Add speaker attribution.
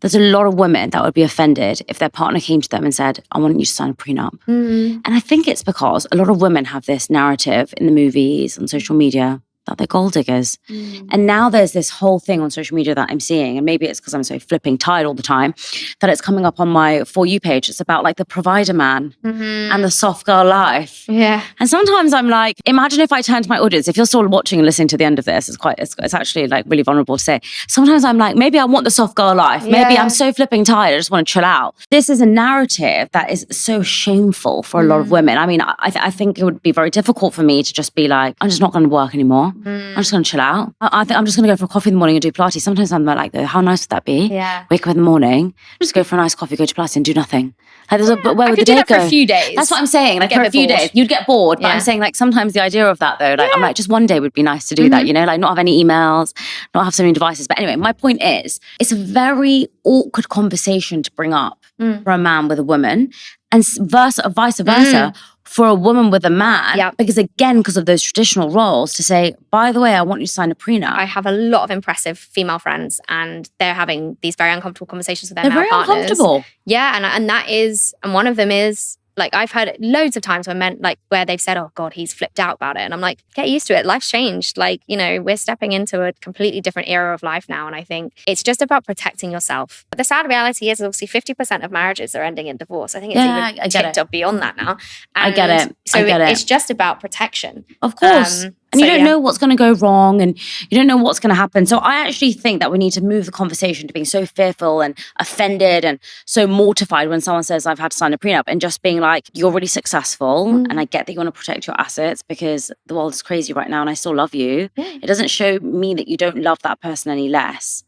Speaker 1: there's a lot of women that would be offended if their partner came to them and said, I want you to sign a prenup. And I think it's because a lot of women have this narrative in the movies, on social media, that they're gold diggers. And now there's this whole thing on social media that I'm seeing, and maybe it's because I'm so flipping tired all the time, that it's coming up on my For You page. It's about like the provider man and the soft girl life.
Speaker 2: Yeah.
Speaker 1: And sometimes I'm like, imagine if I turned to my audience, if you're still watching and listening to the end of this, it's actually like really vulnerable to say. Sometimes I'm like, maybe I want the soft girl life. Maybe I'm so flipping tired, I just want to chill out. This is a narrative that is so shameful for a lot of women. I mean, I think it would be very difficult for me to just be like, I'm just not going to work anymore. I'm just going to chill out. I think I'm just going to go for a coffee in the morning and do Pilates. Sometimes I'm like, how nice would that be?
Speaker 2: Yeah.
Speaker 1: Wake up in the morning, just go for a nice coffee, go to Pilates and do nothing. Like, where
Speaker 2: I
Speaker 1: would
Speaker 2: could
Speaker 1: the
Speaker 2: do
Speaker 1: day
Speaker 2: that for
Speaker 1: go?
Speaker 2: a few days.
Speaker 1: That's what I'm saying. Like for a few days, you'd get bored. But I'm saying like sometimes the idea of that though, like I'm like, just one day would be nice to do that, you know, like not have any emails, not have so many devices. But anyway, my point is, it's a very awkward conversation to bring up for a man with a woman, and vice versa. For a woman with a man, because again, because of those traditional roles, to say, by the way, I want you to sign a prenup.
Speaker 2: I have a lot of impressive female friends, and they're having these very uncomfortable conversations with their male
Speaker 1: very
Speaker 2: partners.
Speaker 1: Uncomfortable.
Speaker 2: Yeah, and one of them is, like, I've heard it loads of times where they've said, oh God, he's flipped out about it. And I'm like, get used to it. Life's changed. Like, you know, we're stepping into a completely different era of life now. And I think it's just about protecting yourself. But the sad reality is obviously 50% of marriages are ending in divorce. I think it's even tipped up beyond that now. And
Speaker 1: I get it.
Speaker 2: So it's just about protection.
Speaker 1: Of course. And you don't know what's going to go wrong, and you don't know what's going to happen. So I actually think that we need to move the conversation to being so fearful and offended and so mortified when someone says, I've had to sign a prenup, and just being like, you're really successful and I get that you want to protect your assets because the world is crazy right now and I still love you. It doesn't show me that you don't love that person any less.